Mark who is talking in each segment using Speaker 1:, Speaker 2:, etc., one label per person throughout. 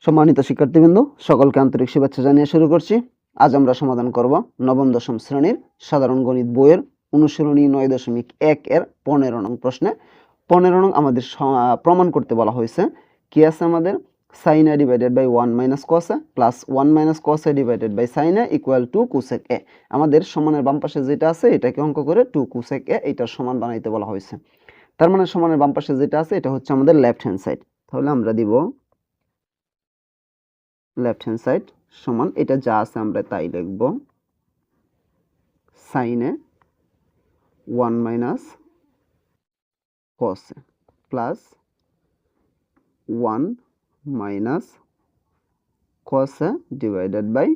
Speaker 1: সম্মানিত শিক্ষার্থীবৃন্দ, সকলকে আন্তরিক শুভেচ্ছা জানিয়ে শুরু করছি। আজ আমরা সমাধান করব নবম দশম শ্রেণীর সাধারণ গণিত বইয়ের অনুশীলনী 9.1 এর 15 নং প্রশ্নে। 15 নং আমাদের প্রমাণ করতে বলা হয়েছে। কি আছে আমাদের? sin a divided by 1 minus cos a plus 1 minus cos a divided by sin a equal to cosec a। আমাদের সমানের বাম পাশে যেটা আছে এটাকে অঙ্ক করে 2 cosec a এটার সমান বানাইতে বলা হয়েছে। তার মানে সমানের বাম পাশে যেটা আছে এটা হচ্ছে আমাদের লেফট হ্যান্ড সাইড। তাহলে আমরা দিব লেফট হ্যান্ড সাইড সমান এটা যা আছে আমরা তাই লিখব, sin a 1 minus cos a plus 1 minus cos a divided by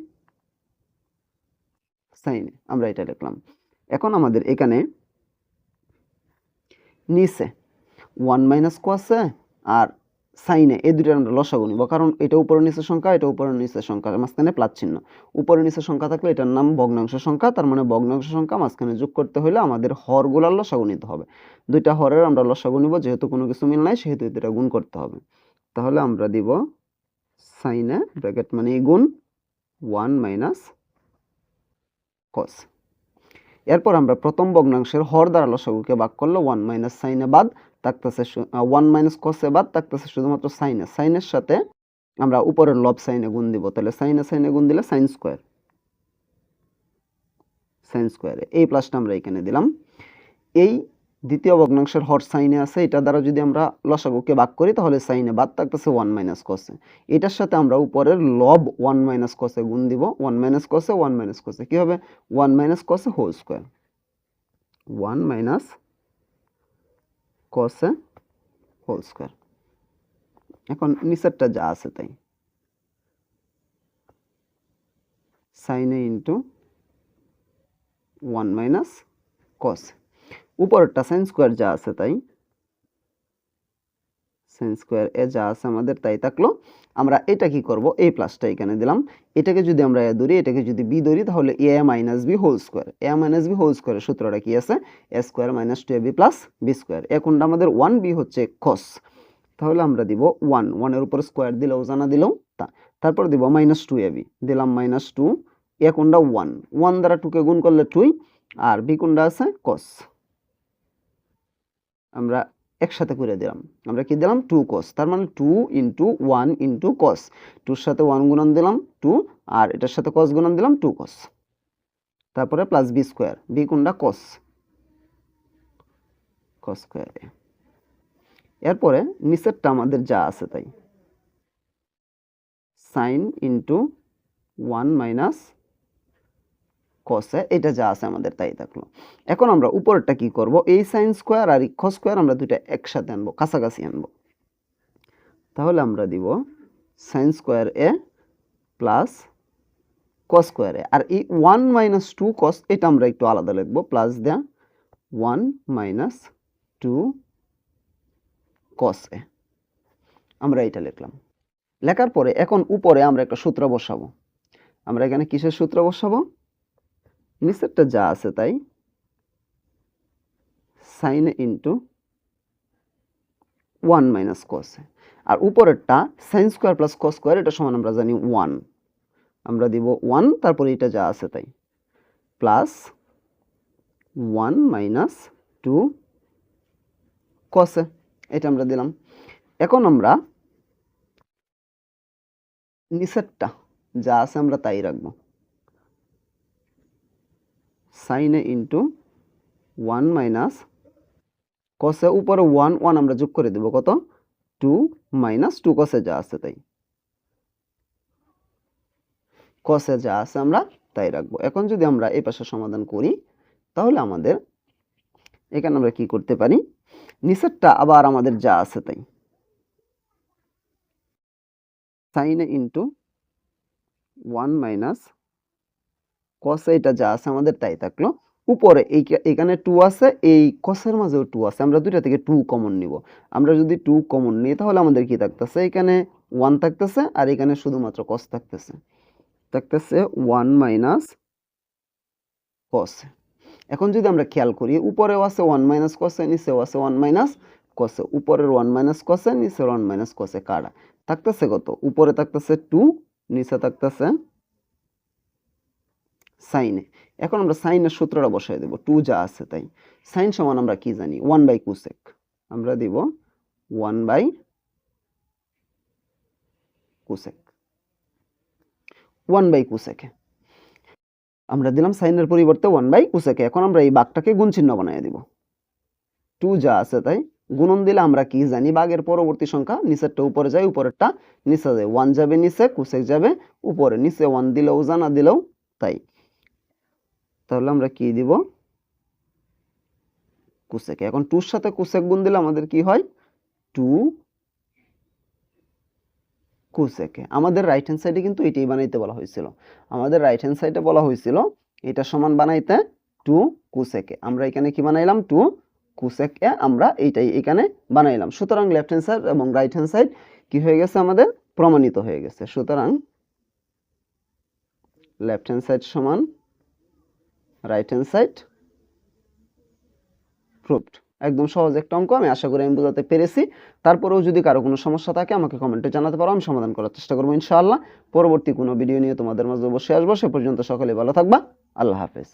Speaker 1: sin a আমরা এটা লিখলাম। এখন আমাদের এখানে নিচে 1 মাইনাস cos a আর sin a এই দুইটার আমরা লসাগু নিব, কারণ এটা উপরের নিচের সংখ্যা, এটা উপরের নিচের সংখ্যা, মাঝখানে প্লাস চিহ্ন। উপরের নিচের সংখ্যা থাকলে এটার নাম ভগ্নাংশ সংখ্যা, তার মানে ভগ্নাংশ সংখ্যা মাঝখানে যোগ করতে হলে আমাদের হরগুলার লসাগু নিতে হবে। দুইটা হরের আমরা লসাগু নিব, যেহেতু কোনো কিছু মিল নাই সেহেতু এটা গুণ করতে হবে। তাহলে আমরা দিব sin a ব্র্যাকেট মানে গুণ 1 মাইনাস cos। এরপর আমরা প্রথম ভগ্নাংশের হর দ্বারা লসাগুকে ভাগ করলে 1 মাইনাস sin a বাদ থাকতেছে 1 মাইনাস cos a বাদ থাকতেছে শুধুমাত্র sin a। sin এর সাথে আমরা উপরের লব sin a গুণ দিব, তাহলে sin a গুণ দিলে sin স্কয়ার এই প্লাসটা আমরা এখানে দিলাম। এই দ্বিতীয় ভগ্নাংশের হর sin a আছে, এটা দ্বারা যদি আমরা লসাগুকে ভাগ করি তাহলে sin a বাদ থাকতেছে 1 মাইনাস cos a। এটার সাথে আমরা উপরের লব 1 মাইনাস cos a গুণ দিব, 1 মাইনাস cos a কি হবে? 1 minus cos a whole square, 1 minus cos a whole square. এখন নিচেরটা যা আছে তাই, sin a into 1 minus cos a। উপরেরটা sin স্কয়ার যা আছে তাই, sin স্কয়ার এ যা আছে আমাদের তাই থাকলো। আমরা এটা কি করব? এই প্লাসটা এখানে দিলাম। এটাকে যদি আমরা a ধরি, এটাকে যদি b ধরি, তাহলে a minus b whole square. a minus b whole স্কয়ারের সূত্রটা কি আছে? a square minus 2ab plus b square. কোনটা আমাদের 1b হচ্ছে cos। তাহলে আমরা দিব 1 এর উপর স্কয়ার দিলেও জানা দিলেও তারপর দিব মাইনাস 2ab, দিলাম মাইনাস 2। a কোনটা? 1 দ্বারা 2 কে গুণ করলে 2, আর b কোনটা আছে? cos। আমরা একসাথে করে দিলাম, আমরা কি দিলাম? 2 cos। তার মানে 2 ইন্টু 1 ইন্টু cos, 2 সাথে 1 গুণন দিলাম 2, আর এটার সাথে cos গুণন দিলাম 2 cos। তারপরে প্লাস b স্কয়ার, b কোনটা? cos square. এরপরে নিচেরটা আমাদের যা আছে তাই, sin into 1 minus cos a এটা যা আছে আমাদের তাই থাকলো। এখন আমরা উপরেরটা কি করব? এই sin স্কয়ার আর cos স্কয়ার আমরা দুইটা একসাথে আনবো, কাছাকাছি আনবো। তাহলে আমরা দিব sin square a plus cos square a, আর এই 1 মাইনাস 2 cos এটা আমরা একটু আলাদা লিখবো, প্লাস দেয়া 1 মাইনাস 2 cos a আমরা এটা লিখলাম। লেখার পরে এখন উপরে আমরা একটা সূত্র বসাবো। আমরা এখানে কিসের সূত্র বসাবো? নিচেরটা যা আছে তাই, sin a into 1 minus cos a, আর উপরেরটা sin square plus cos square এটা সমান আমরা জানি 1। আমরা দিব 1, তারপরে এটা যা আছে তাই, প্লাস 1 মাইনাস 2 cos a এটা আমরা দিলাম। এখন আমরা নিচেরটা যা আছে আমরা তাই রাখবো, sin a into 1 minus cos a, উপরে 1 আমরা যোগ করে দেব, কত? 2 মাইনাস 2 cos a যা আছে তাই, cos a যা আছে আমরা তাই রাখবো। এখন যদি আমরা এই পাশে সমাধান করি তাহলে আমাদের এখানে আমরা কি করতে পারি? নিচেরটা আবার আমাদের যা আছে তাই, sin a into 1 minus cos a এটা যা আছে আমাদের তাই থাকলো। উপরে এখানে 2 আছে, এই cos এর মাঝেও 2 আছে, আমরা দুইটা থেকে 2 কমন নিব। আমরা যদি 2 কমন নিই তাহলে আমাদের কি থাকতেছে? এখানে 1 থাকতেছে, আর এখানে শুধুমাত্র cos থাকতেছে 1 মাইনাস cos। এখন যদি আমরা খেয়াল করি, উপরেও আছে 1 মাইনাস cos a, নিচেও আছে 1 মাইনাস cos a। উপরের 1 মাইনাস cos a, নিচের 1 মাইনাস cos a কাটা, থাকতেছে কত, উপরে থাকতেছে 2, নিচে থাকতেছে সাইনে। এখন আমরা সাইনের সূত্রটা বসাই দেব, 2 যা আছে তাই। সাইন সমান আমরা কি জানি, 1 কোসেক। আমরা দিব 1 কোসেক, 1 কোসেক। আমরা দিলাম সাইনের পরিবর্তে 1 কোসেক। এখন আমরা এই ভাগটাকে গুণ চিহ্ন বানিয়ে দিব। 2 যা আছে তাই গুণন দিলে আমরা কি জানি, ভাগের পরবর্তী সংখ্যা নিচেরটা উপরে যায়, উপরেরটা নিচে যায়। 1 যাবে নিচে, কোসেক যাবে উপরে। নিচে 1 দিলেও যা, না দিলেও তাই। তাহলে আমরা কি দিব, কোসেক। এখন 2 এর সাথে কোসেক গুণ দিলে আমাদের কি হয়, 2 কোসেকে। আমাদের রাইট হ্যান্ড সাইডে কিন্তু এটাই বানাইতে বলা হয়েছিল। আমাদের রাইট হ্যান্ড সাইডে বলা হয়েছিল এটা সমান বানাইতে 2 কোসেকে। আমরা এখানে কি বানাইলাম, 2 কোসেকে আমরা এইটাই এখানে বানাইলাম। সুতরাং লেফট হ্যান্ড সাইড এবং রাইট হ্যান্ড সাইড কি হয়ে গেছে, আমাদের প্রমাণিত হয়ে গেছে। সুতরাং লেফট হ্যান্ড সাইড সমান রাইট হ্যান্ড সাইড প্রুভড। একদম সহজ একটা অঙ্ক, আমি আশা করি আমি বোঝাতে পেরেছি। তারপরেও যদি কারো কোনো সমস্যা থাকে আমাকে কমেন্টে জানাতে পারো, আমি সমাধান করার চেষ্টা করবো ইনশাআল্লাহ। পরবর্তী কোনো ভিডিও নিয়ে তোমাদের মাঝে অবশ্যই আসবো। সে পর্যন্ত সকলে ভালো থাকবা। আল্লাহ হাফেজ।